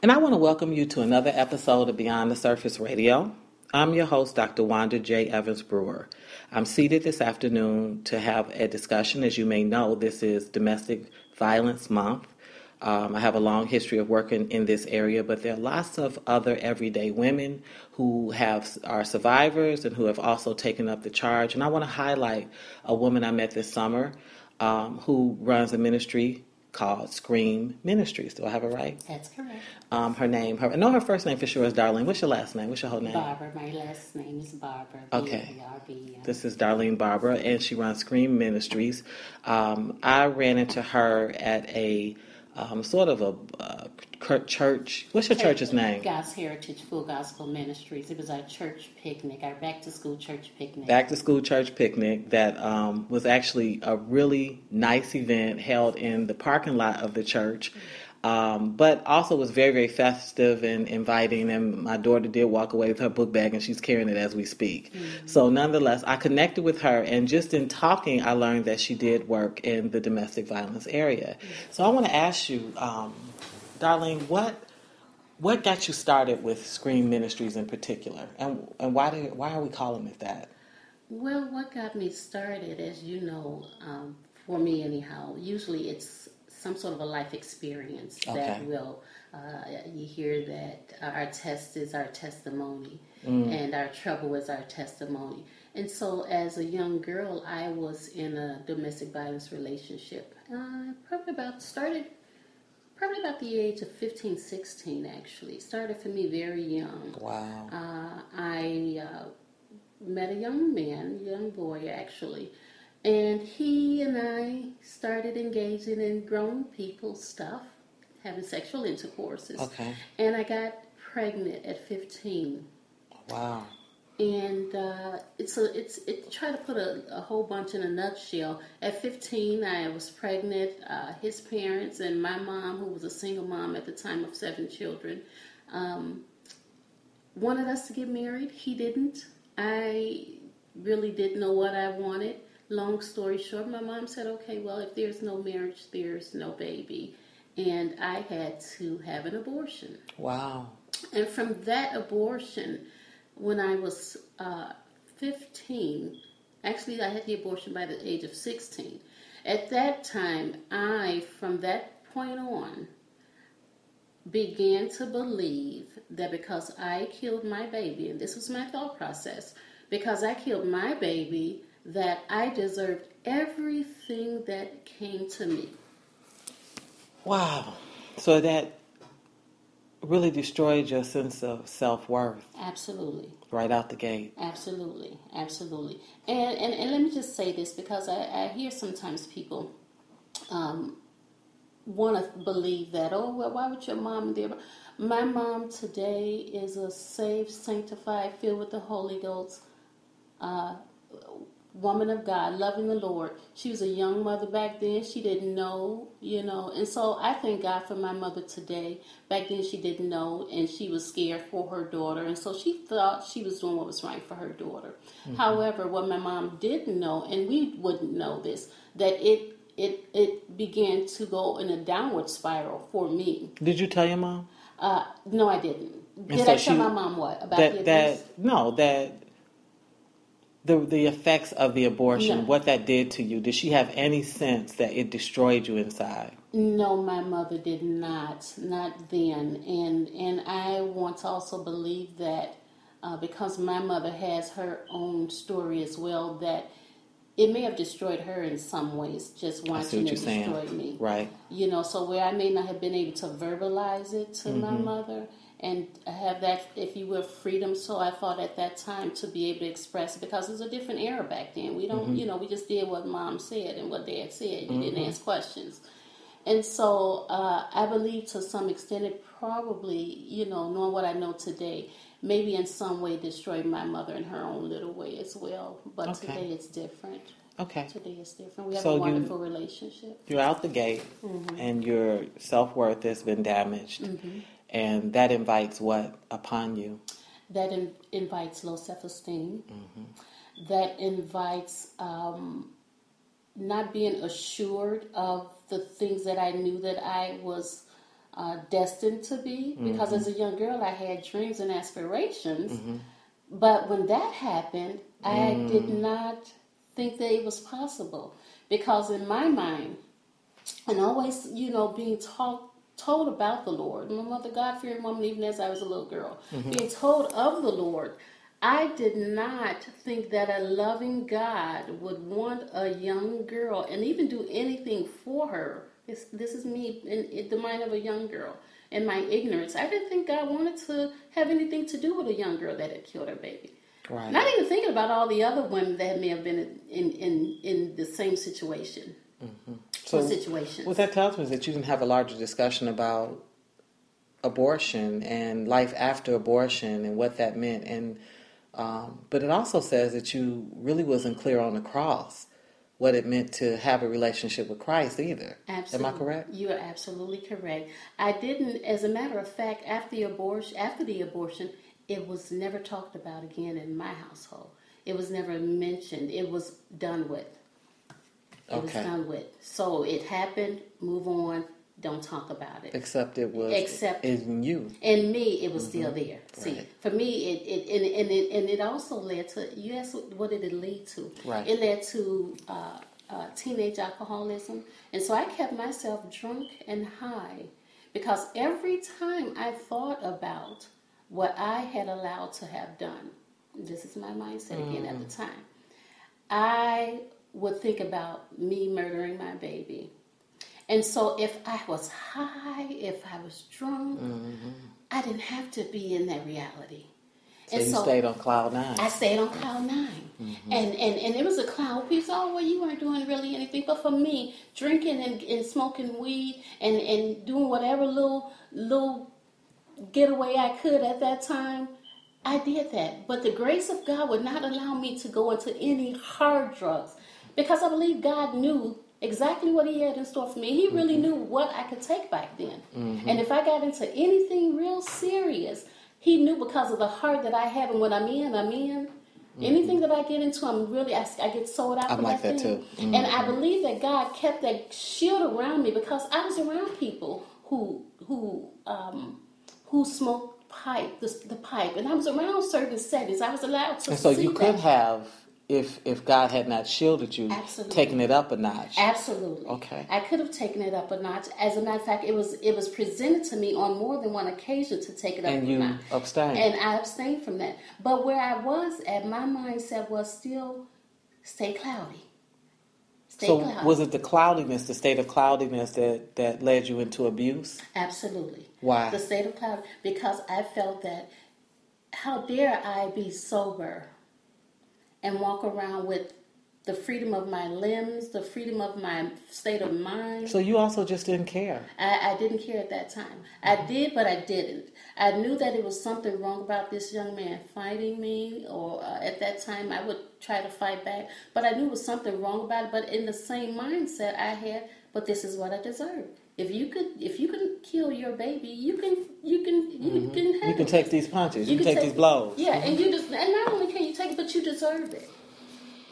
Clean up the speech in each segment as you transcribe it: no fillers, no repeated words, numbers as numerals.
And I want to welcome you to another episode of Beyond the Surface Radio. I'm your host, Dr. Wanda J. Evans-Brewer. I'm seated this afternoon to have a discussion. As you may know, this is Domestic Violence Month. I have a long history of working in this area, but there are lots of other everyday women who are survivors and who have also taken up the charge. And I want to highlight a woman I met this summer who runs a ministry called S.C.r.e.a.m Ministries. Do I have it right? That's correct. Her first name for sure is Darlene. What's your last name? What's your whole name? Barbara. My last name is Barbara. Okay. B-A-R-B. This is Darlene Barbara, and she runs S.C.r.e.a.m Ministries. I ran into her at a sort of a church. What's your church's name? God's Heritage Full Gospel Ministries. It was our church picnic, our back-to-school church picnic. Back-to-school church picnic that was actually a really nice event held in the parking lot of the church, but also was very, very festive and inviting. And my daughter did walk away with her book bag, and she's carrying it as we speak. Mm-hmm. So nonetheless, I connected with her, and just in talking, I learned that she did work in the domestic violence area. Mm-hmm. So I want to ask you, Darlene, what got you started with S.C.r.e.a.m Ministries in particular, and why are we calling it that? Well, what got me started, as you know, for me anyhow, usually it's some sort of a life experience that will, you hear that our test is our testimony, and our trouble is our testimony. And so as a young girl, I was in a domestic violence relationship, probably about the age of 15, 16, actually. It started for me very young. Wow. I met a young boy, actually, and he and I started engaging in grown people stuff, having sexual intercourses. Okay. And I got pregnant at 15. Wow. And try to put a whole bunch in a nutshell. At 15, I was pregnant. His parents and my mom, who was a single mom at the time of 7 children, wanted us to get married. He didn't. I really didn't know what I wanted. Long story short, my mom said, okay, well, if there's no marriage, there's no baby. And I had to have an abortion. Wow. And from that abortion, when I was 15, actually I had the abortion by the age of 16. At that time, from that point on, began to believe that because I killed my baby, and this was my thought process, because I killed my baby, that I deserved everything that came to me. Wow. So that really destroyed your sense of self-worth. Absolutely. Right out the gate. Absolutely. Absolutely. And let me just say this, because I hear sometimes people want to believe that, oh, well, why would your mom do? My mom today is a saved, sanctified, filled with the Holy Ghost, woman of God, loving the Lord. She was a young mother back then. She didn't know, and so I thank God for my mother today. Back then she didn't know, and she was scared for her daughter, and so she thought she was doing what was right for her daughter. Mm-hmm. However, what my mom didn't know, and we wouldn't know this, that it began to go in a downward spiral for me. Did you tell your mom? No, I didn't. Did I tell my mom what? About the abuse? The effects of the abortion, No. What that did to you. Did she have any sense that it destroyed you inside? No, my mother did not then. And I want to also believe that because my mother has her own story as well, that it may have destroyed her in some ways, just watching it destroy me. Right. So where I may not have been able to verbalize it to my mother and have that, if you will, freedom. So I thought at that time to be able to express it, because it was a different era back then. We don't, we just did what mom said and what dad said. You didn't ask questions. And so I believe to some extent it probably, knowing what I know today, maybe in some way destroyed my mother in her own little way as well. But today it's different. Okay. Today it's different. We have a wonderful relationship. You're out the gate, and your self-worth has been damaged. And that invites what upon you? That invites low self-esteem. That invites not being assured of the things that I knew that I was destined to be, because as a young girl I had dreams and aspirations. But when that happened, I did not think that it was possible, because in my mind, and always, being told about the Lord, my mother, God-fearing woman, even as I was a little girl, being told of the Lord, I did not think that a loving God would want a young girl and even do anything for her. This is me in the mind of a young girl. In my ignorance, I didn't think God wanted to have anything to do with a young girl that had killed her baby. Right. Not even thinking about all the other women that may have been in the same situation. So what that tells me is that you didn't have a larger discussion about abortion and life after abortion and what that meant. And but it also says that you really wasn't clear on the cross what it meant to have a relationship with Christ either. Absolutely. Am I correct? You are absolutely correct. I didn't, as a matter of fact, after the abortion, it was never talked about again in my household. It was never mentioned. It was done with. It was done with. So it happened, move on, don't talk about it. Except in you. In me, it was still there. Right. See, for me, it also led to, you asked what did it lead to? Right. It led to teenage alcoholism. And so I kept myself drunk and high, because every time I thought about what I had allowed to have done, this is my mindset again at the time, I would think about me murdering my baby. And so if I was high, if I was drunk, I didn't have to be in that reality. So you stayed on cloud nine. I stayed on cloud nine. And it was a cloud. People said, oh, well, you weren't doing really anything. But for me, drinking and smoking weed and doing whatever little getaway I could at that time, I did that. But the grace of God would not allow me to go into any hard drugs, because I believe God knew exactly what he had in store for me. He really knew what I could take back then. And if I got into anything real serious, he knew, because of the heart that I have, and when I'm in. Anything that I get into, I get sold out for that thing. Too. And I believe that God kept that shield around me, because I was around people who smoked the pipe, and I was around certain settings. I was allowed to. And so you could have, if God had not shielded you, taken it up a notch. Absolutely. Okay. I could have taken it up a notch. As a matter of fact, it was presented to me on more than one occasion to take it up a notch. And you abstained. And I abstained from that. But where I was at, my mindset was still stay cloudy. Cloudy. Was it the cloudiness, the state of cloudiness that led you into abuse? Absolutely. Why? The state of cloud, because I felt that, how dare I be sober and walk around with the freedom of my limbs, the freedom of my state of mind. So you also just didn't care? I didn't care at that time. I did, but I didn't. I knew that it was something wrong about this young man fighting me, or at that time I would try to fight back, but I knew it was something wrong about it. But in the same mindset I had, but this is what I deserve. If you can kill your baby, you can take these punches. You can take these blows. Yeah, and not only can you take it, but you deserve it.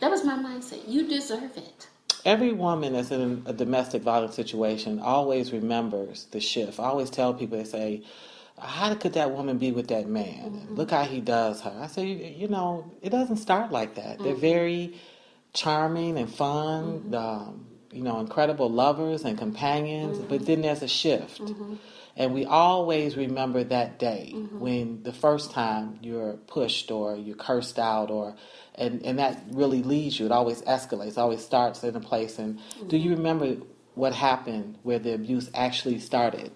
That was my mindset. You deserve it. Every woman that's in a domestic violence situation always remembers the shift. I always tell people, they say, how could that woman be with that man? Look how he does her. I say, it doesn't start like that. They're very charming and fun, incredible lovers and companions, but then there's a shift. And we always remember that day when the first time you're pushed or you're cursed out, and that really leads you. It always escalates. It always starts in a place. And do you remember what happened where the abuse actually started?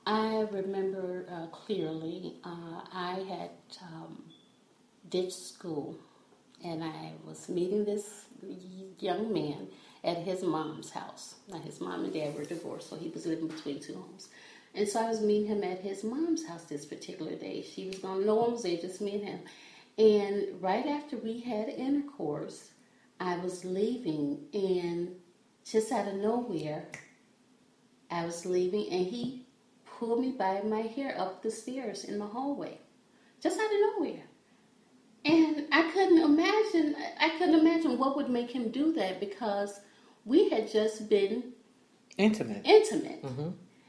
I remember clearly. I had ditched school, and I was meeting this young man at his mom's house. Now, his mom and dad were divorced, so he was living between two homes. And so I was meeting him at his mom's house this particular day. She was gone. No one was there, just me and him. And right after we had intercourse, I was leaving, and just out of nowhere, I was leaving, and he pulled me by my hair up the stairs in the hallway, just out of nowhere. And I couldn't imagine what would make him do that, because we had just been intimate.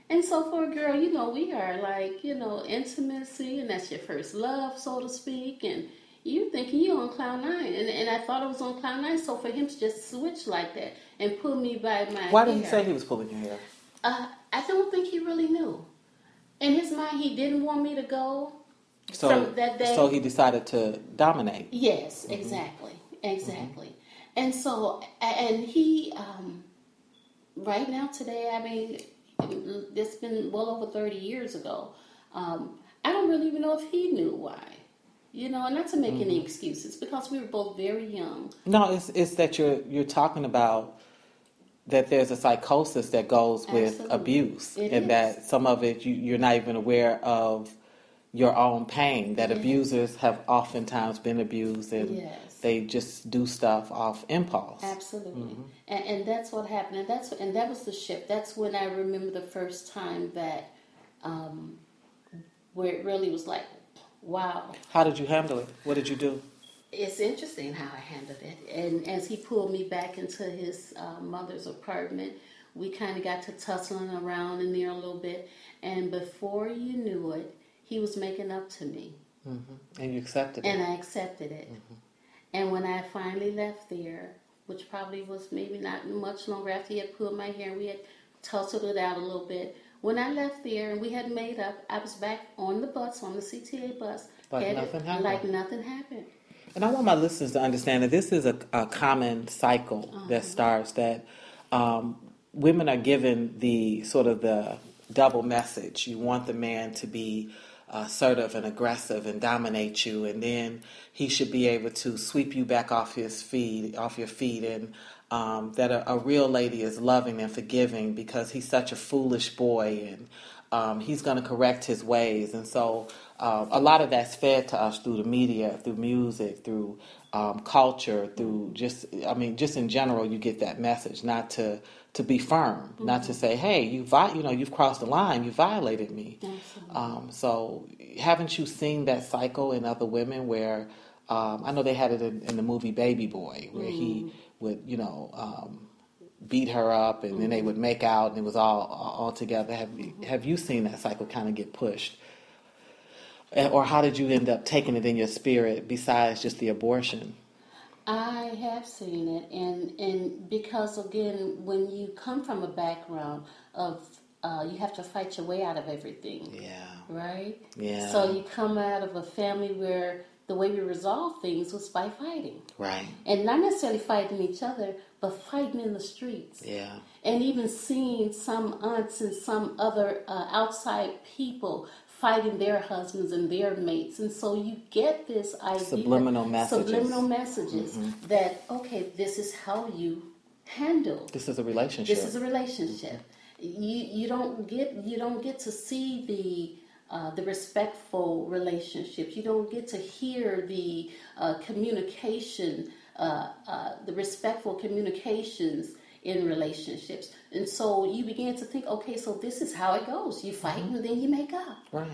And And so for a girl, we are like, intimacy, and that's your first love, so to speak, and you thinking you on cloud nine, and I thought it was on cloud nine. So for him to just switch like that and pull me by my Why hair, did he say he was pulling your hair? I don't think he really knew. In his mind, he didn't want me to go. So from that day, so he decided to dominate. Yes, exactly. And so, and he, right now today, I mean, it's been well over 30 years ago. I don't really even know if he knew why. And not to make any excuses, because we were both very young. No, it's that you're talking about that there's a psychosis that goes with abuse, and that some of it you're not even aware of your own pain. That abusers have oftentimes been abused, and they just do stuff off impulse. Absolutely, and that's what happened, and that was the shift. That's when I remember the first time that where it really was like, wow. How did you handle it? What did you do? It's interesting how I handled it. And as he pulled me back into his mother's apartment, we kind of got to tussling around in there a little bit. And before you knew it, he was making up to me. Mm-hmm. And you accepted it. And I accepted it. Mm-hmm. And when I finally left there, which probably was maybe not much longer after he had pulled my hair, we had tussled it out a little bit. When I left there and we had made up, I was back on the bus, on the CTA bus. Like nothing happened. Like nothing happened. And I want my listeners to understand that this is a common cycle that starts, that women are given the sort of the double message. You want the man to be assertive and aggressive and dominate you, and then he should be able to sweep you back off your feet, and that a real lady is loving and forgiving because he's such a foolish boy, and he's going to correct his ways. And so a lot of that's fed to us through the media, through music, through culture, through just in general, you get that message, not to be firm, not to say, hey, you've crossed the line, you violated me. So haven't you seen that cycle in other women where, I know they had it in the movie Baby Boy, where he would, beat her up, and then they would make out, and it was all together. Have you seen that cycle kind of get pushed? Or how did you end up taking it in your spirit besides just the abortion? I have seen it, and because, again, when you come from a background of you have to fight your way out of everything. Yeah. Right? Yeah. So you come out of a family where the way we resolved things was by fighting. Right. And not necessarily fighting each other, but fighting in the streets. Yeah. And even seeing some aunts and some other outside people fighting their husbands and their mates. And so you get this idea. Subliminal messages. That, okay, this is how you handle. This is a relationship. You don't get to see the respectful relationships. You don't get to hear the communication, the respectful communications in relationships. And so you begin to think, okay, so this is how it goes. You fight and then you make up. Right.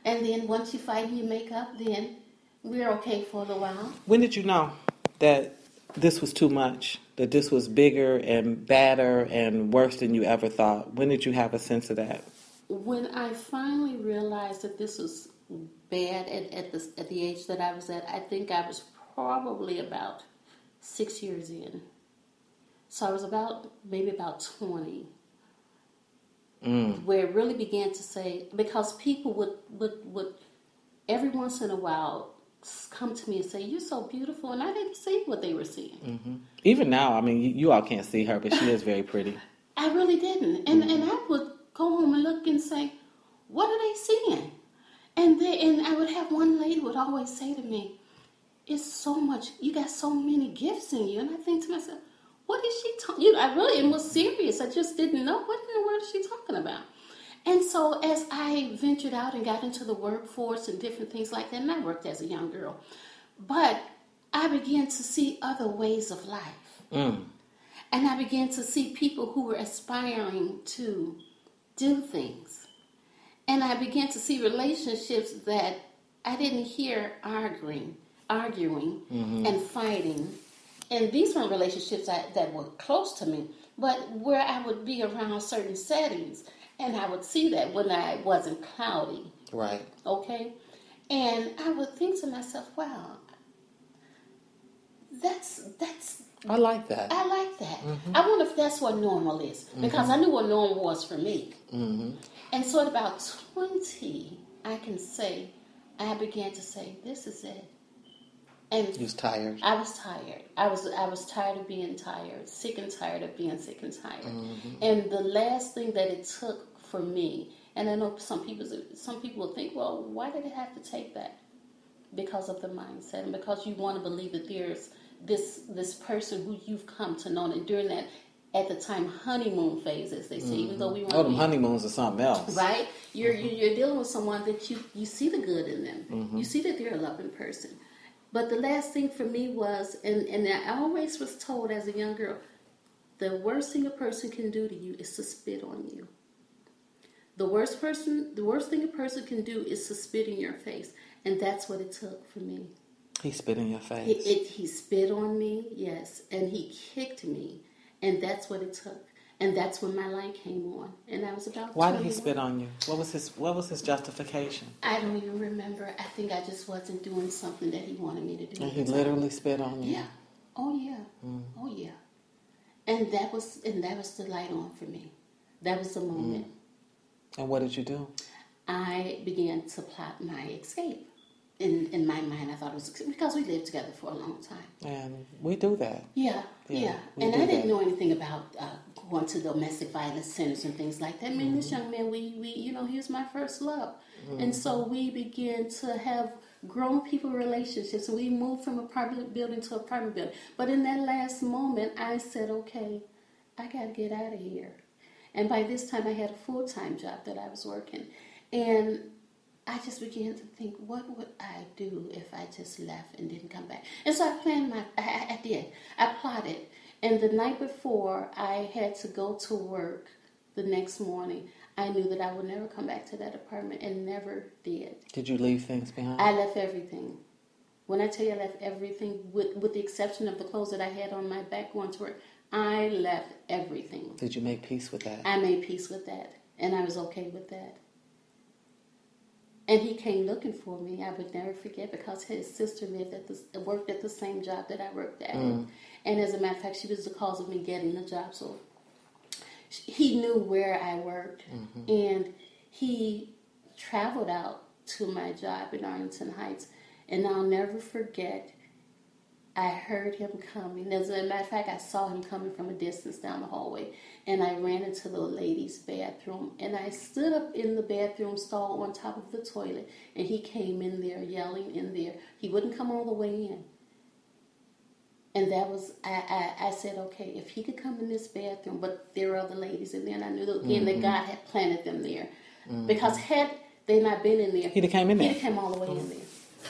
And then once you fight and you make up, then we're okay for a little while. When did you know that this was too much? That this was bigger and badder and worse than you ever thought? When did you have a sense of that? When I finally realized that this was bad at the age that I was at, I think I was probably about 6 years in. So I was maybe about 20, where it really began to say, because people would every once in a while come to me and say, "You're so beautiful," and I didn't see what they were seeing. Mm-hmm. Even now, I mean, you all can't see her, but she is very pretty. I really didn't, and I would go home and look and say, "What are they seeing?" And I would have one lady would always say to me, "It's so much. You got so many gifts in you," and I think to myself, what is she talking? I really was serious. I just didn't know what in the world is she talking about. And so as I ventured out and got into the workforce and different things like that, and I worked as a young girl, but I began to see other ways of life. And I began to see people who were aspiring to do things. And I began to see relationships that I didn't hear arguing and fighting. And these weren't relationships that were close to me, but where I would be around certain settings. And I would see that when I wasn't cloudy. Right. Okay? And I would think to myself, wow, that's I like that. I like that. Mm-hmm. I wonder if that's what normal is. Because I knew what normal was for me. Mm-hmm. And so at about 20, I began to say, this is it. And you was tired. I was tired. I was tired of being tired, sick and tired of being sick and tired. Mm-hmm. And the last thing that it took for me, and I know some people will think, well, why did it have to take that? Because of the mindset, and because you want to believe that there's this person who you've come to know, and during that, at the time, honeymoon phase, as they say, even though we weren't. Them honeymoons are something else, right? You're dealing with someone that you see the good in them. You see that they're a loving person. But the last thing for me was, and I always was told as a young girl, the worst thing a person can do to you is to spit on you. The worst thing a person can do is to spit in your face, and that's what it took for me. He spit in your face. He spit on me, yes, and he kicked me, and that's what it took. And that's when my light came on, and I was about. Why did he spit on you? What was his justification? I don't even remember. I think I just wasn't doing something that he wanted me to do. And he literally spit on you. Yeah. Oh yeah. Oh yeah. And that was the light on for me. That was the moment. And what did you do? I began to plot my escape. In my mind, I thought it was because we lived together for a long time. And we do that. Yeah. And I didn't know anything about going to domestic violence centers and things like that. I mean, this young man, we he was my first love. And so we began to have grown people relationships. And we moved from apartment building to apartment building. But in that last moment, I said, okay, I got to get out of here. And by this time, I had a full-time job that I was working. And I just began to think, what would I do if I just left and didn't come back? And so I did. I plotted. And the night before I had to go to work the next morning, I knew that I would never come back to that apartment, and never did. Did you leave things behind? I left everything. When I tell you I left everything, with the exception of the clothes that I had on my back going to work, I left everything. Did you make peace with that? I made peace with that, and I was okay with that. And he came looking for me. I would never forget, because his sister worked at the same job that I worked at. And as a matter of fact, she was the cause of me getting the job. So he knew where I worked. And he traveled out to my job in Arlington Heights. And I'll never forget, I heard him coming. As a matter of fact, I saw him coming from a distance down the hallway. And I ran into the ladies' bathroom. And I stood up in the bathroom stall on top of the toilet. And he came in there, yelling in there. He wouldn't come all the way in. And that was, I said, okay, if he could come in this bathroom, but there were other ladies in there. And I knew again that God had planted them there. Because had they not been in there, he'd have came in there. He'd have come all the way in there.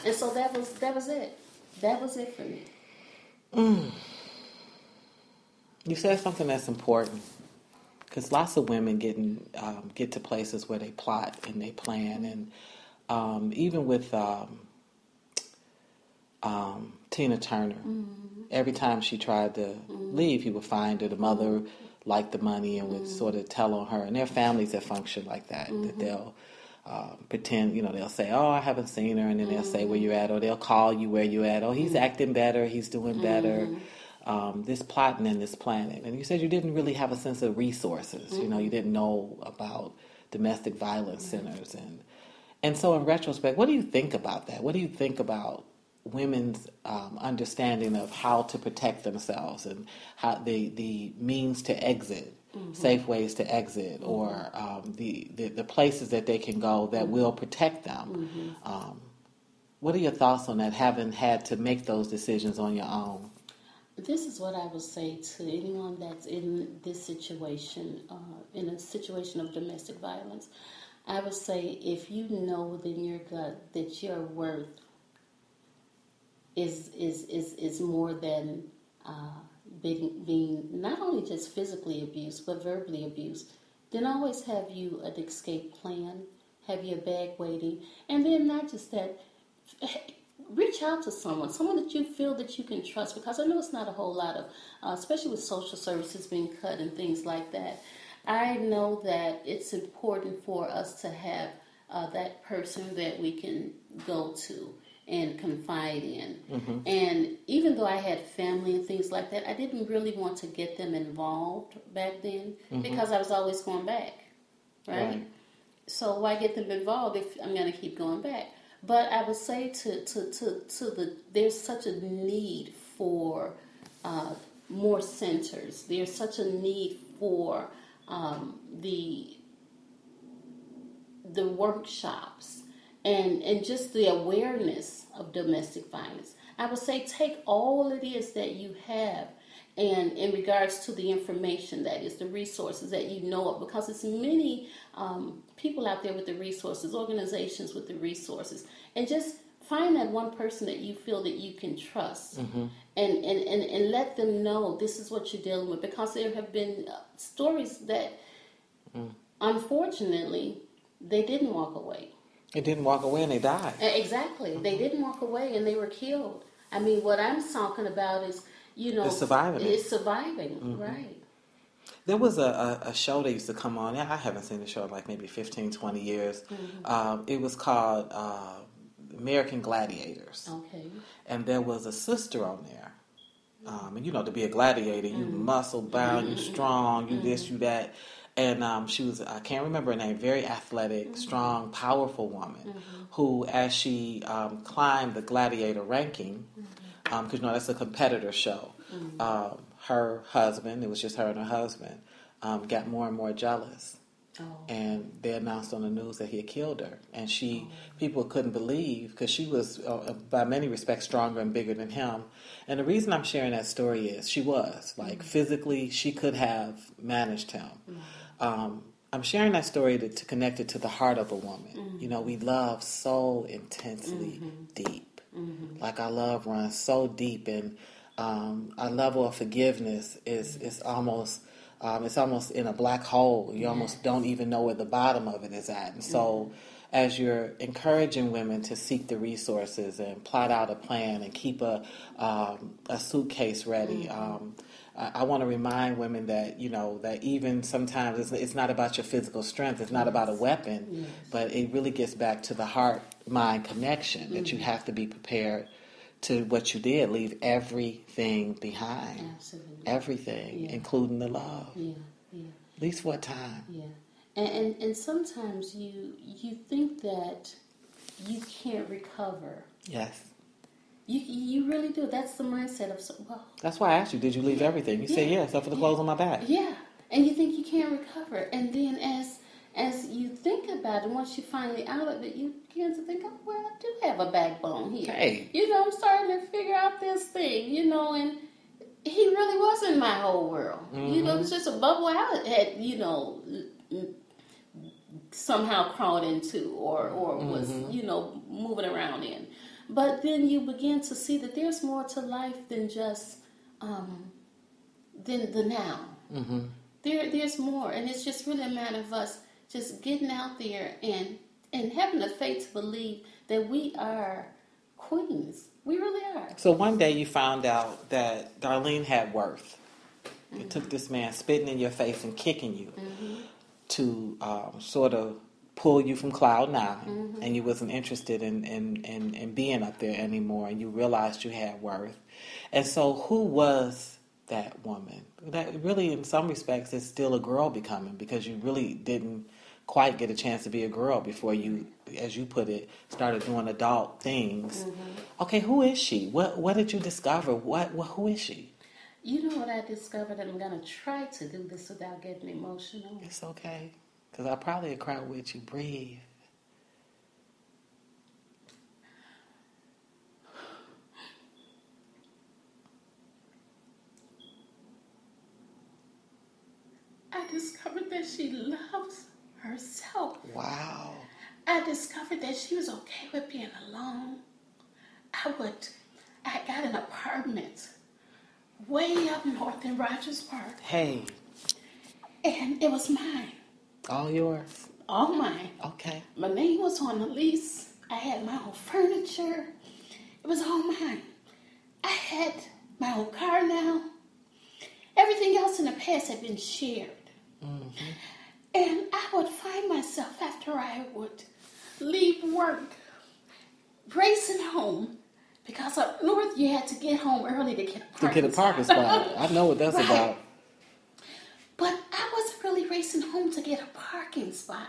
And so that was it. That was it for me. You said something that's important, because lots of women get to places where they plot and they plan, and even with Tina Turner, every time she tried to leave, he would find her. The mother liked the money and would sort of tell on her, and there are families that function like that, that they'll pretend, they'll say, oh, I haven't seen her, and then they'll say where you're at, or they'll call you where you're at. Oh, he's acting better, he's doing better. This plotting and this planning. And you said you didn't really have a sense of resources. You didn't know about domestic violence centers. And so in retrospect, what do you think about that? What do you think about women's understanding of how to protect themselves, and how the means to exit, safe ways to exit, or the places that they can go that will protect them? What are your thoughts on that, having had to make those decisions on your own? This is what I would say to anyone that's in this situation, in a situation of domestic violence. I would say, if you know within your gut that your worth is more than being not only just physically abused, but verbally abused, then always have you an escape plan, have your bag waiting, and then not just that, reach out to someone that you feel that you can trust, because I know it's not a whole lot of, especially with social services being cut and things like that. I know that it's important for us to have that person that we can go to and confide in. Mm-hmm. And even though I had family and things like that, I didn't really want to get them involved back then because I was always going back, right? So why get them involved if I'm going to keep going back? But I would say there's such a need for more centers. There's such a need for the workshops and just the awareness of domestic violence. I would say take all it is that you have, and in regards to the information, that is the resources that you know of, because it's many people out there with the resources, organizations with the resources, and just find that one person that you feel that you can trust, and let them know this is what you're dealing with, because there have been stories that unfortunately they didn't walk away. They didn't walk away and they died. Exactly. They didn't walk away and they were killed. I mean, what I'm talking about is, it's surviving. It's surviving, right. There was a show that used to come on. I haven't seen the show in like maybe 15, 20 years. It was called American Gladiators. Okay. And there was a sister on there. And to be a gladiator, you muscle bound, you strong, you this, you that. And she was, I can't remember her name, very athletic, strong, powerful woman who, as she climbed the gladiator ranking, because that's a competitor show, her husband, it was just her and her husband, got more and more jealous. Oh. And they announced on the news that he had killed her. And people couldn't believe, because she was, by many respects, stronger and bigger than him. And the reason I'm sharing that story is she was, physically, she could have managed him. I'm sharing that story to connect it to the heart of a woman. We love so intensely deep. Like our love runs so deep, and our level of forgiveness is almost in a black hole. You almost don't even know where the bottom of it is at. And so as you're encouraging women to seek the resources and plot out a plan and keep a suitcase ready, I want to remind women that, that even sometimes it's not about your physical strength. It's not about a weapon, but it really gets back to the heart-mind connection, that you have to be prepared to what you did, leave everything behind. Absolutely. Everything, including the love. Yeah, yeah. At least for a time. Yeah. And sometimes you think that you can't recover. Yes. You really do. That's the mindset of, that's why I asked you, did you leave everything? You said yes, except for the clothes on my back. Yeah. And you think you can't recover. And then as you think about it, once you finally out of it, you begin to think, well, I do have a backbone here. Hey. I'm starting to figure out this thing, and he really wasn't my whole world. It's just a bubble I had, somehow crawled into or was, moving around in. But then you begin to see that there's more to life than just than the now. There's more, and it's just really a matter of us just getting out there and having the faith to believe that we are queens. We really are. So one day you found out that Darlene had worth. It took this man spitting in your face and kicking you to sort of pull you from cloud nine, and you wasn't interested in being up there anymore, and you realized you had worth. And so who was that woman? That really, in some respects, is still a girl becoming, because you really didn't quite get a chance to be a girl before you, as you put it, started doing adult things. Okay, who is she? What did you discover? Who is she? You know what I discovered, and I'm going to try to do this without getting emotional. It's okay, because I probably cry with you. Breathe. I discovered that she loves herself. Wow. I discovered that she was okay with being alone. I got an apartment way up north in Rogers Park. Hey. And it was mine. All yours? All mine. Okay. My name was on the lease. I had my own furniture. It was all mine. I had my own car now. Everything else in the past had been shared. And I would find myself after I would leave work racing home, because up north you had to get home early to get a parking spot. I know what that's about. But I wasn't really racing home to get a parking spot.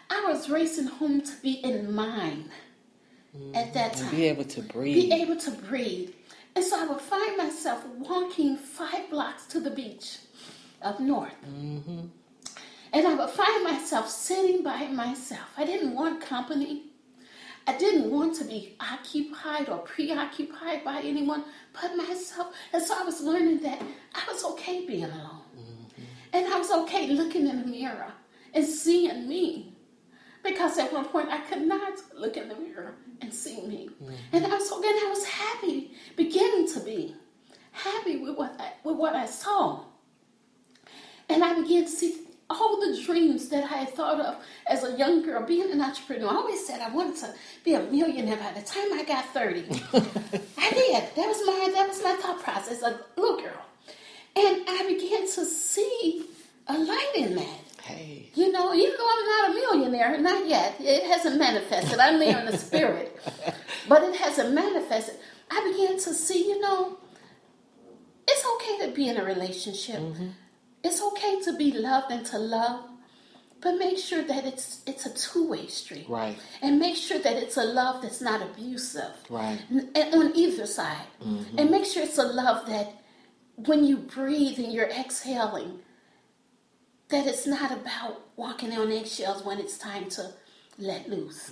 I was racing home to be in mine at that time. And be able to breathe. Be able to breathe. And so I would find myself walking 5 blocks to the beach up north. And I would find myself sitting by myself. I didn't want company. I didn't want to be occupied or preoccupied by anyone but myself. And so I was learning that I was okay being alone. And I was okay looking in the mirror and seeing me. Because at one point I could not look in the mirror and see me. And I was happy, beginning to be happy with what I saw. And I began to see all the dreams that I had thought of as a young girl, being an entrepreneur. I always said I wanted to be a millionaire by the time I got 30. I did. That was my thought process as a little girl. And I began to see a light in that. Hey. You know, even though I'm not a millionaire, not yet. It hasn't manifested. I'm there in the spirit. But it hasn't manifested. I began to see, it's okay to be in a relationship. It's okay to be loved and to love, but make sure that it's a two-way street. Right. And make sure that it's a love that's not abusive. Right. And on either side. And make sure it's a love that when you breathe and you're exhaling, that it's not about walking on eggshells when it's time to let loose.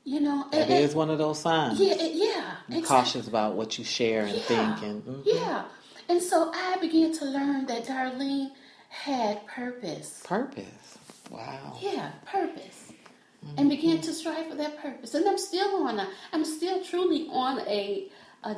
It is one of those signs. Yeah, exactly. Cautious about what you share and think. Yeah. And so I began to learn that Darlene had purpose. Purpose. Wow. Yeah, purpose. And began to strive for that purpose. And I'm still truly on a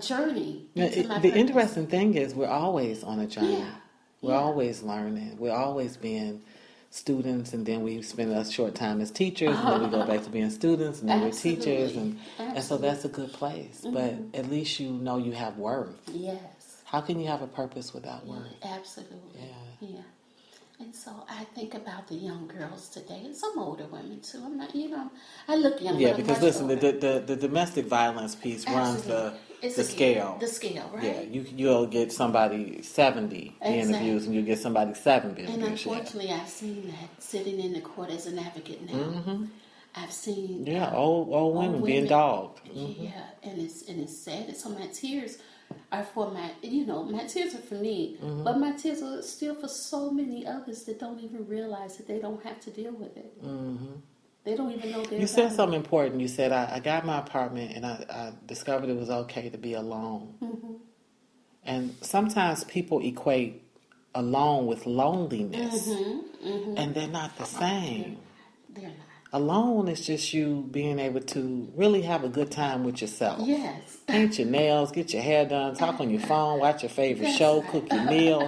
journey into my The purpose. interesting thing is we're always on a journey. Yeah. We're always learning. We're always being students, and then we spend a short time as teachers, and then we go back to being students, and then we're teachers. And so that's a good place. But at least you know you have worth. Yes. How can you have a purpose without worth? Absolutely. Yeah. And so I think about the young girls today, and some older women too. I'm not, I look young. Yeah, because listen, the domestic violence piece runs the scale. The scale, right? Yeah, you'll get somebody 70 being abused, and you'll get somebody 7 being abused. And unfortunately, I've seen that sitting in the court as an advocate now. I've seen old women being dogged. Yeah, and it's sad. And so my tears are for my tears are for me, but my tears are still for so many others that don't even realize that they don't have to deal with it. They don't even know they're You said something important. You said, I got my apartment and I discovered it was okay to be alone. And sometimes people equate alone with loneliness, and they're not the same. They're not. Alone is just you being able to really have a good time with yourself. Yes. Paint your nails, get your hair done, talk on your phone, watch your favorite show, cook your meal.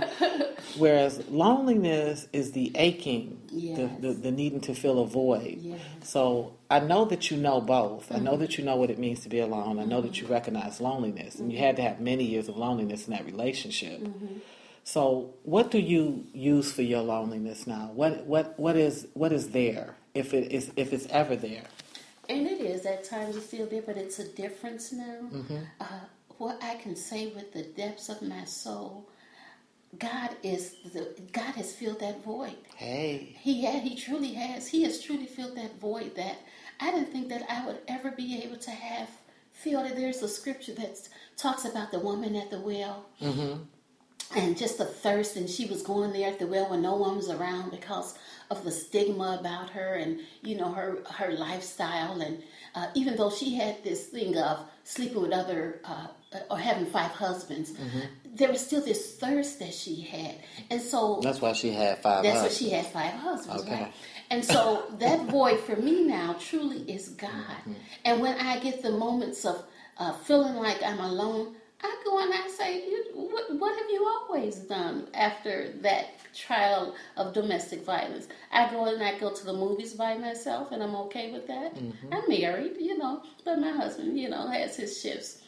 Whereas loneliness is the aching, the needing to fill a void. Yes. So I know that you know both. I know that you know what it means to be alone. I know that you recognize loneliness. And you had to have many years of loneliness in that relationship. So what do you use for your loneliness now? What is there, if it's ever there? And it is at times it's still there, but it's a difference now. What I can say with the depths of my soul, God has filled that void. Hey, He truly has. He has truly filled that void that I didn't think that I would ever be able to have filled it. There's a scripture that talks about the woman at the well. And just the thirst, and she was going there at the well when no one was around because of the stigma about her and, her lifestyle. And even though she had this thing of sleeping with other, or having 5 husbands, there was still this thirst that she had. And so... That's why she had 5 husbands. That's why she had 5 husbands, okay. Right? And so that void for me now truly is God. And when I get the moments of feeling like I'm alone, I go and I say, what have you always done after that trial of domestic violence? I go and I go to the movies by myself, and I'm okay with that. I'm married, but my husband, has his shifts.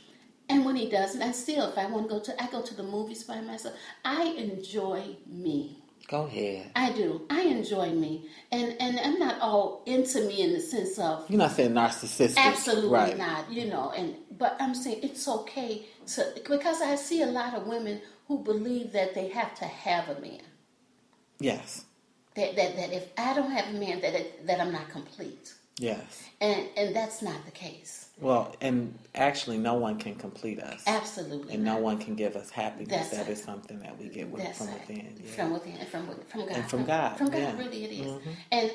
And when he doesn't, I still, if I want to I go to the movies by myself. I enjoy me. Go ahead. I do. I enjoy me. And I'm not all into me in the sense of... You're not saying narcissistic. Absolutely right. not, but I'm saying it's okay because I see a lot of women who believe that they have to have a man. Yes. That if I don't have a man, that I'm not complete. Yes. And that's not the case. Well, and actually, no one can complete us. Absolutely. And no one can give us happiness. That is something that we get from within. Yeah. From within, and from God. And from God. From God, yeah. really it is. Mm-hmm.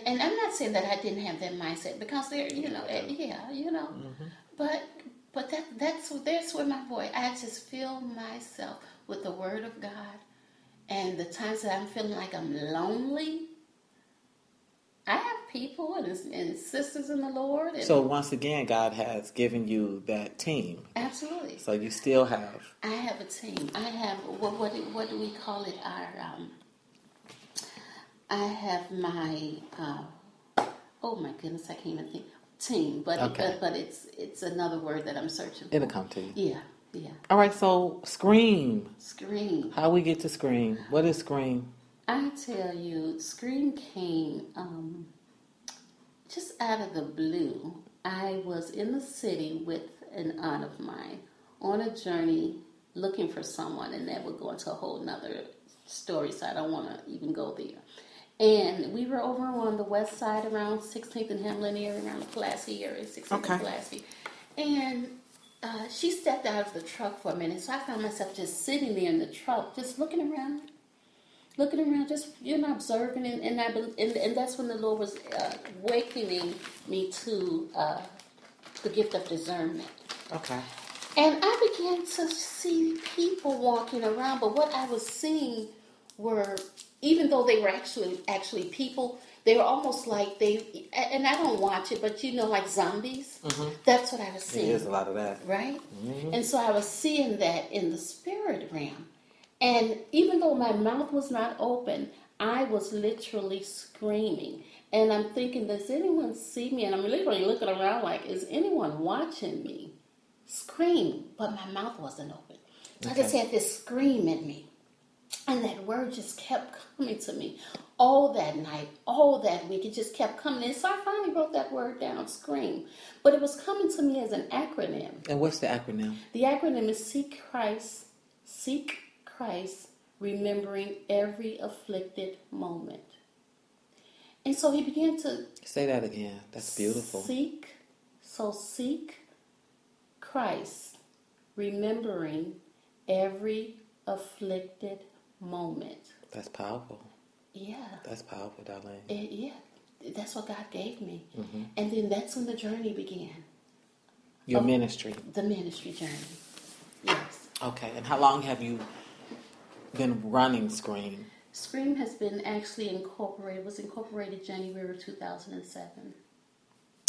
And I'm not saying that I didn't have that mindset because there, Mm-hmm. but that's where my voice. I just fill myself with the Word of God, and the times that I'm feeling like I'm lonely. I have people and sisters in the Lord. And so once again, God has given you that team. Absolutely. So you still have. I have a team. I have what do we call it? I have my oh my goodness, I can't even think. Team, but okay. but it's another word that I'm searching for. It'll come to you. Yeah. All right. So S.C.r.e.a.m. S.C.r.e.a.m. How we get to S.C.r.e.a.m? What is S.C.r.e.a.m? I tell you, S.C.r.e.a.m came just out of the blue. I was in the city with an aunt of mine on a journey looking for someone, and that would go into a whole nother story, so I don't want to even go there. And we were over on the west side around 16th and Hamlin area, around the Pulaski area, 16th and Pulaski. And she stepped out of the truck for a minute, so I found myself just sitting there in the truck, just looking around, just observing, and that's when the Lord was awakening me to the gift of discernment. Okay. And I began to see people walking around, but what I was seeing were, even though they were actually people, they were almost like and I don't watch it, but like zombies. Mm-hmm. That's what I was seeing. There's a lot of that. Right? Mm-hmm. And so I was seeing that in the spirit realm. And even though my mouth was not open, I was literally screaming. And I'm thinking, does anyone see me? And I'm literally looking around like, is anyone watching me scream? But my mouth wasn't open. So I just had this scream in me. And that word just kept coming to me all that night, all that week. It just kept coming in. So I finally wrote that word down, S.C.r.e.a.m. But it was coming to me as an acronym. And what's the acronym? The acronym is Seek Christ, remembering every afflicted moment. And so he began to... Say that again. That's beautiful. Seek Christ, remembering every afflicted moment. That's powerful. Yeah. That's powerful, Darlene. Yeah. That's what God gave me. Mm-hmm. And then that's when the journey began. Your ministry. The ministry journey. Yes. Okay. And how long have you been running S.C.r.e.a.m? S.C.r.e.a.m has been actually incorporated January of 2007.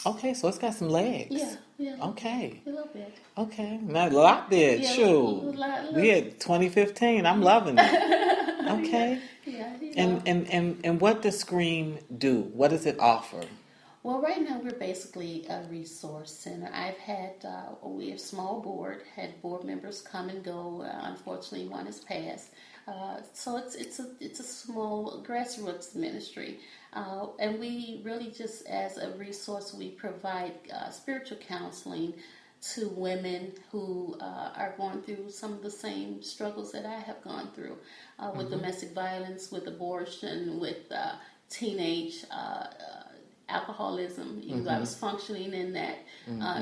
Okay, so it's got some legs. Yeah. Okay. A little bit. Okay. Not a lot there. Yeah, Shoot. We had 2015. I'm loving it. Okay. Yeah. And what does S.C.r.e.a.m do? What does it offer? Well, right now we're basically a resource center. I've had, we have a small board, had board members come and go. Unfortunately, one has passed. So it's a small grassroots ministry. And we really just, as a resource, we provide spiritual counseling to women who are going through some of the same struggles that I have gone through with domestic violence, with abortion, with teenage alcoholism. I was functioning in that.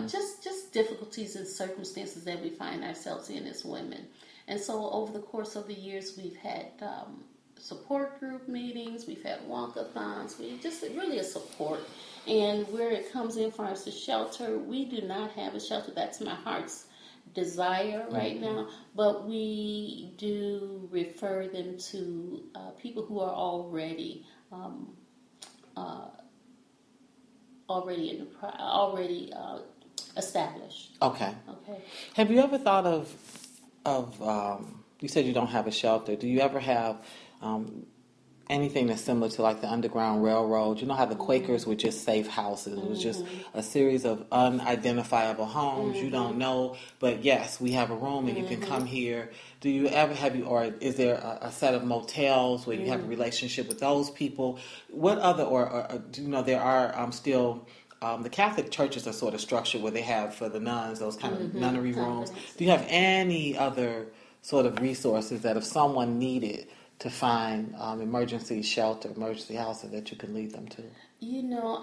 Just difficulties and circumstances that we find ourselves in as women. And so over the course of the years, we've had support group meetings, we've had walkathons, we just really a support. And where it comes in for us, the shelter, we do not have a shelter. That's my heart's desire right now. But we do refer them to people who are already established. Okay. Have you ever thought of you said you don't have a shelter. Do you ever have anything that's similar to like the Underground Railroad. You know how the Quakers were just safe houses. It was just a series of unidentifiable homes. You don't know, but yes, we have a room and you can come here. Do you ever or is there a set of motels where you have a relationship with those people? What other, or do you know, there are still, the Catholic churches are sort of structured where they have for the nuns, those kind of nunnery rooms. Do you have any other sort of resources that if someone needed to find emergency shelter, emergency housing, that you can lead them to? You know,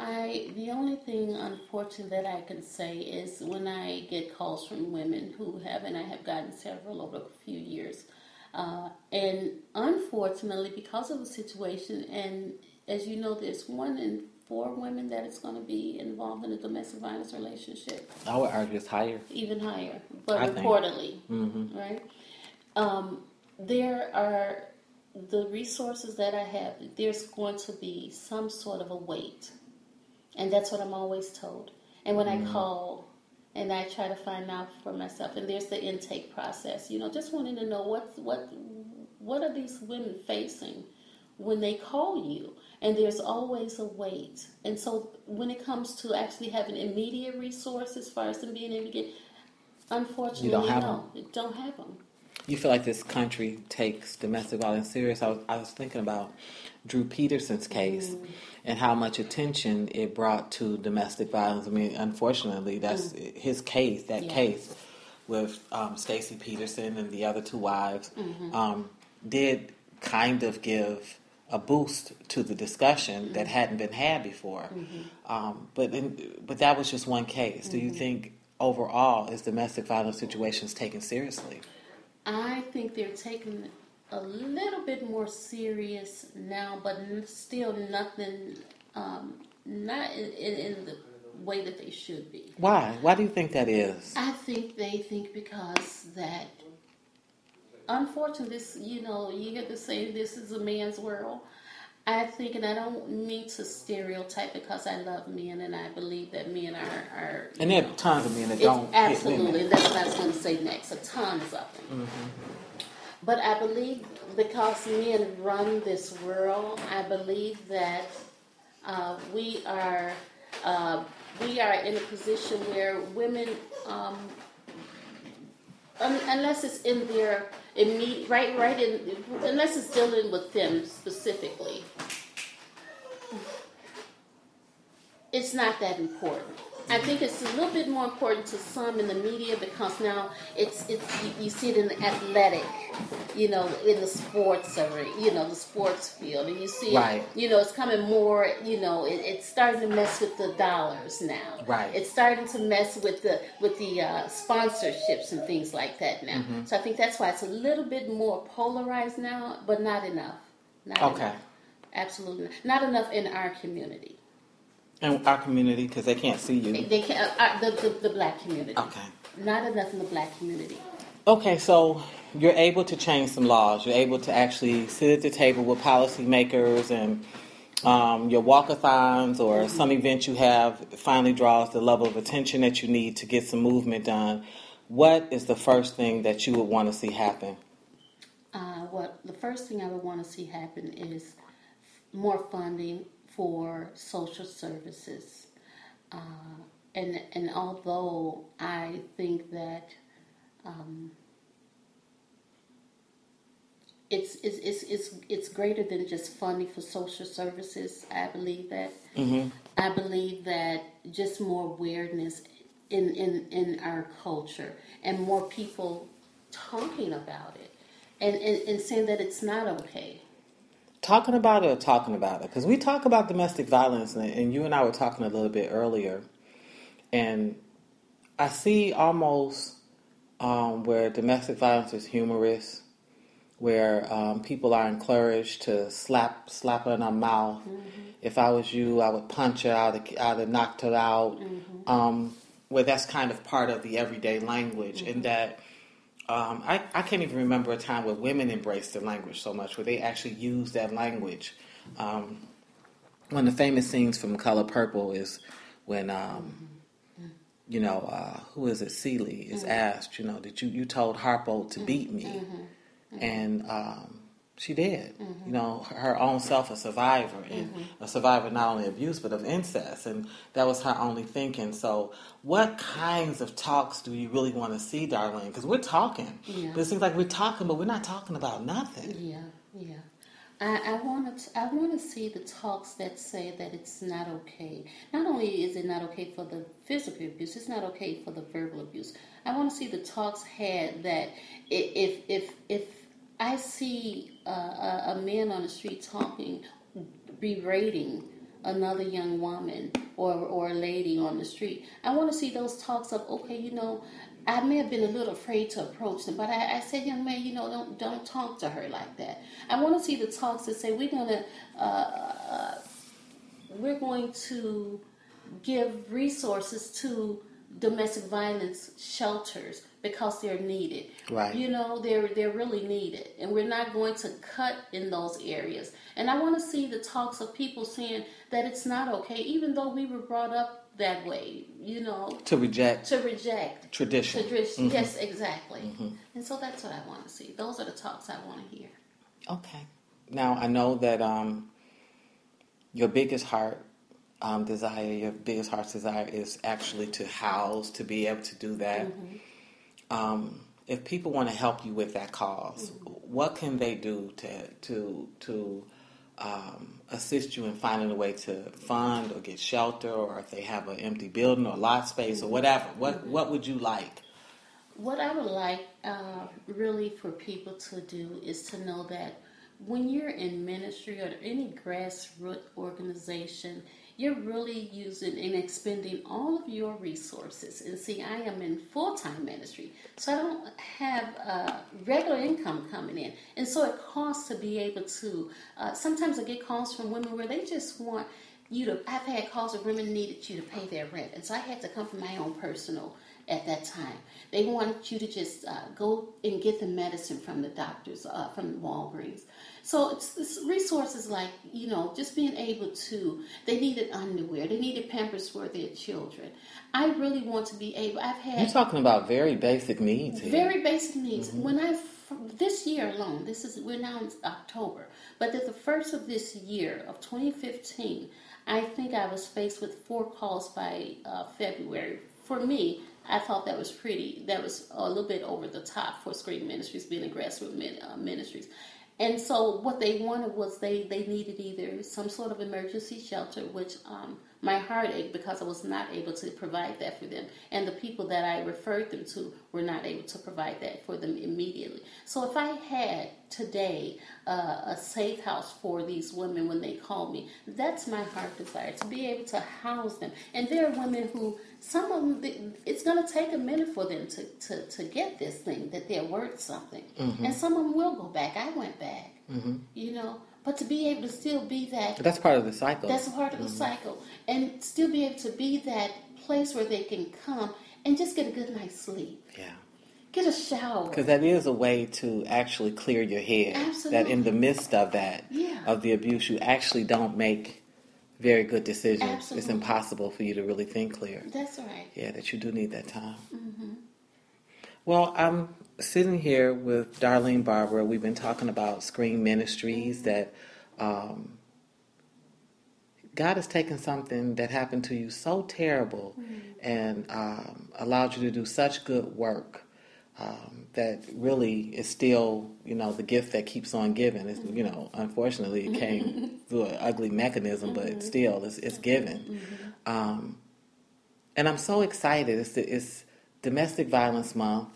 the only thing, unfortunately, that I can say is when I get calls from women who have, and I have gotten several over a few years, and unfortunately, because of the situation, and as you know, there's 1 in 4 women that is going to be involved in a domestic violence relationship. I would argue it's higher. Even higher, but reportedly, right? There are the resources that I have. There's going to be some sort of a wait, and that's what I'm always told. And when I call and I try to find out for myself, and there's the intake process. You know, just wanting to know what are these women facing when they call you, and there's always a wait. And so when it comes to actually having immediate resources, as far as them being able to get, unfortunately, you don't have them. You feel like this country takes domestic violence serious? I was thinking about Drew Peterson's case and how much attention it brought to domestic violence. I mean, unfortunately, that's his case, case with Stacey Peterson and the other 2 wives, did kind of give a boost to the discussion that hadn't been had before. But that was just one case. Do you think overall is domestic violence situations taken seriously? I think they're taken a little bit more serious now, but still nothing, not in the way that they should be. Why? Why do you think that is? I think they think because that, unfortunately, this, you know, you get to say this is a man's world. I think, and I don't mean to stereotype, because I love men and I believe that men are and there are tons of men that don't. Absolutely, and that's what I was going to say next. Tons of them. But I believe because men run this world, I believe that we are in a position where women, unless it's in their immediate, unless it's dealing with them specifically, it's not that important. I think it's a little bit more important to some in the media, because now it's you see it in the athletic, you know, in the sports arena, you know, the sports field, and you see it, you know, it's coming more, you know, it's starting to mess with the dollars now. Right. It's starting to mess with the sponsorships and things like that now. So I think that's why it's a little bit more polarized now, but not enough. Not enough. Absolutely not enough in our community. In our community, because they can't see you. They can't. The black community. Okay. Not enough in the black community. Okay, so you're able to change some laws. You're able to actually sit at the table with policymakers, and your walkathons or some event you have finally draws the level of attention that you need to get some movement done. What is the first thing that you would want to see happen? The first thing I would want to see happen is more funding for social services, and although I think that it's greater than just funding for social services, I believe that. I believe that just more awareness in our culture, and more people talking about it, and saying that it's not okay. Talking about it or talking about it? Because we talk about domestic violence, and you and I were talking a little bit earlier, and I see almost where domestic violence is humorous, where people are encouraged to slap her in her mouth. If I was you, I would punch her, I'd have knocked her out, where that's kind of part of the everyday language, and that I can't even remember a time where women embraced the language so much, where they actually used that language. One of the famous scenes from Color Purple is when, who is it, Celie is asked, did you told Harpo to beat me? And She did. You know, her own self a survivor, and a survivor not only of abuse but of incest, and that was her only thinking. So, what kinds of talks do you really want to see, Darlene? Because we're talking, but it seems like we're talking, but we're not talking about nothing. Yeah. I want to see the talks that say that it's not okay. Not only is it not okay for the physical abuse, it's not okay for the verbal abuse. I want to see the talks had that if I see a man on the street talking, berating another young woman or a lady on the street, I want to see those talks of, okay, you know, I may have been a little afraid to approach them, but I said, young man, you know, don't talk to her like that. I want to see the talks that say we're going to give resources to domestic violence shelters because they're needed. Right. You know, they're really needed, and we're not going to cut in those areas. And I want to see the talks of people saying that it's not okay, even though we were brought up that way, you know. To reject tradition. Yes, exactly. And so that's what I want to see. Those are the talks I want to hear. Okay. Now, I know that your biggest heart's desire is actually to house, to be able to do that. If people want to help you with that cause, what can they do to assist you in finding a way to fund or get shelter, or if they have an empty building or lot space or whatever? What would you like? What I would like really for people to do is to know that when you're in ministry or any grassroots organization, you're really using and expending all of your resources. And see, I am in full-time ministry, so I don't have regular income coming in. And so it costs to be able to, sometimes I get calls from women where they just want you to, I've had calls where women needed you to pay their rent. And so I had to come from my own personal at that time. They wanted you to just go and get the medicine from the doctors, from Walgreens. So it's resources like, you know, just being able to, they needed underwear, they needed Pampers for their children. I really want to be able, You're talking about very basic needs here. Very basic needs. This year alone, we're now in October, but at the first of this year, of 2015, I think I was faced with 4 calls by February. For me, I thought that was a little bit over the top for S.C.r.e.a.m Ministries being a grassroots ministries. And so what they wanted was they needed either some sort of emergency shelter, which my heart ached because I was not able to provide that for them. And the people that I referred them to were not able to provide that for them immediately. So if I had today a safe house for these women when they call me, that's my heart desire, to be able to house them. And there are women who, some of them, it's going to take a minute for them to get this thing, that they're worth something. And some of them will go back. I went back, you know. But to be able to still be that... But that's part of the cycle. That's a part of the cycle. And still be able to be that place where they can come and just get a good night's sleep. Yeah. Get a shower. Because that is a way to actually clear your head. Absolutely. That in the midst of that, of the abuse, you actually don't make very good decisions. Absolutely. It's impossible for you to really think clear. That's right. Yeah, that you do need that time. Well, I'm sitting here with Darlene Barbara. We've been talking about S.C.r.e.a.m Ministries, that God has taken something that happened to you so terrible and allowed you to do such good work that really is still, you know, the gift that keeps on giving. It's, you know, unfortunately it came through an ugly mechanism, but still it's given. And I'm so excited. It's Domestic Violence Month.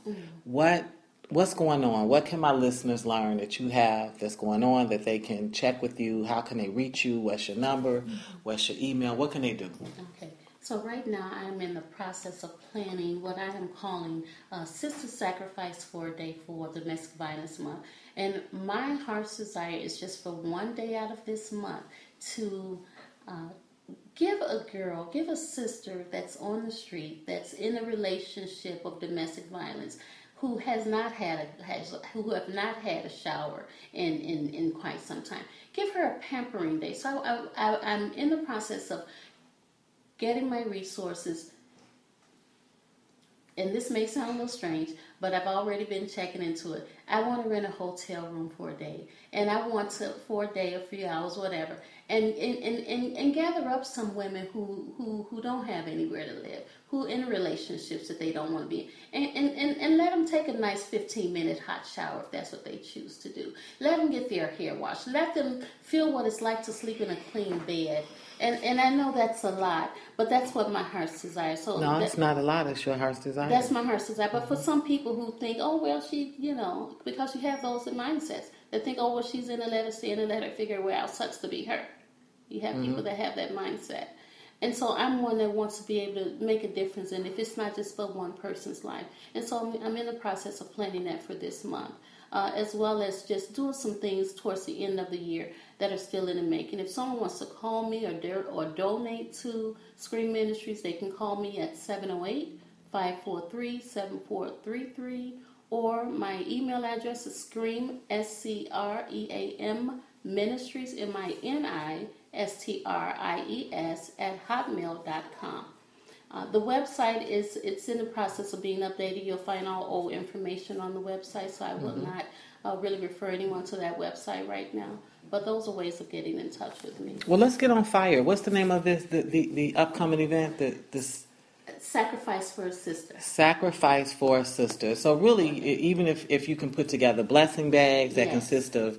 What's going on? What can my listeners learn that you have that's going on, that they can check with you? How can they reach you? What's your number? What's your email? What can they do? Okay. So right now I'm in the process of planning what I am calling Sister Sacrifice for a Day for Domestic Violence Month. And my heart's desire is just for one day out of this month to give a sister that's on the street, that's in a relationship of domestic violence, who have not had a shower in quite some time. Give her a pampering day. So I'm in the process of getting my resources and this may sound a little strange, but I've already been checking into it. I want to rent a hotel room for a day, and I want to, for a day, a few hours, whatever, and gather up some women who don't have anywhere to live, who in relationships that they don't want to be in, and let them take a nice 15-minute hot shower if that's what they choose to do. Let them get their hair washed. Let them feel what it's like to sleep in a clean bed. And I know that's a lot, but that's what my heart's desire. So no, it's not a lot. It's your heart's desire. That's my heart's desire. But for some people who think, oh, well, she, because you have those mindsets that think, oh, well, she's in a let her stay in and let her figure it out. Sucks to be her. You have people that have that mindset. And so I'm one that wants to be able to make a difference, and if it's not just for one person's life. And so I'm in the process of planning that for this month, as well as just doing some things towards the end of the year that are still in the making. If someone wants to call me or donate to S.C.r.e.a.m Ministries, they can call me at 708-543-7433, or my email address is S.C.r.e.a.m Ministries, MINISTRIES @hotmail.com. The website it's in the process of being updated. You'll find all old information on the website, so I will not really refer anyone to that website right now. But those are ways of getting in touch with me. Well, let's get on fire. What's the name of this? The upcoming event? This Sacrifice for a Sister. Sacrifice for a Sister. So really, even if you can put together blessing bags that consist of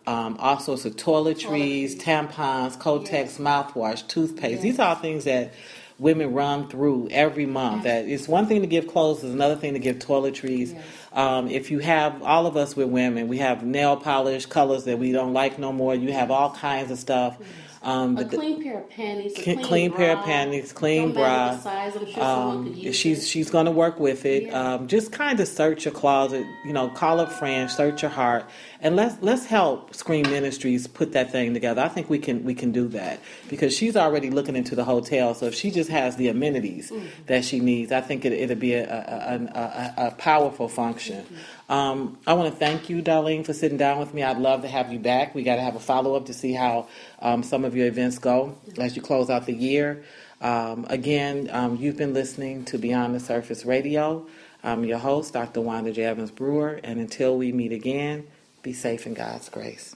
all sorts of toiletries, tampons, Kotex, mouthwash, toothpaste. These are all things that women run through every month. That it's one thing to give clothes, it's another thing to give toiletries. If you have, all of us, we're women, we have nail polish colors that we don't like no more. You have all kinds of stuff. A clean pair of panties, a clean bra, pair of panties, clean no bra. matter the size, I'm sure someone could use She's going to work with it. Just kind of search your closet, call up friends, search your heart, and let's help S.C.r.e.a.m Ministries put that thing together. I think we can do that, because she's already looking into the hotel. So if she just has the amenities that she needs, I think it'll be a powerful function. I want to thank you, Darlene, for sitting down with me. I'd love to have you back. We got to have a follow-up to see how some of your events go as you close out the year. Again, you've been listening to Beyond the Surface Radio. I'm your host, Dr. Wanda J. Evans-Brewer, and until we meet again, be safe in God's grace.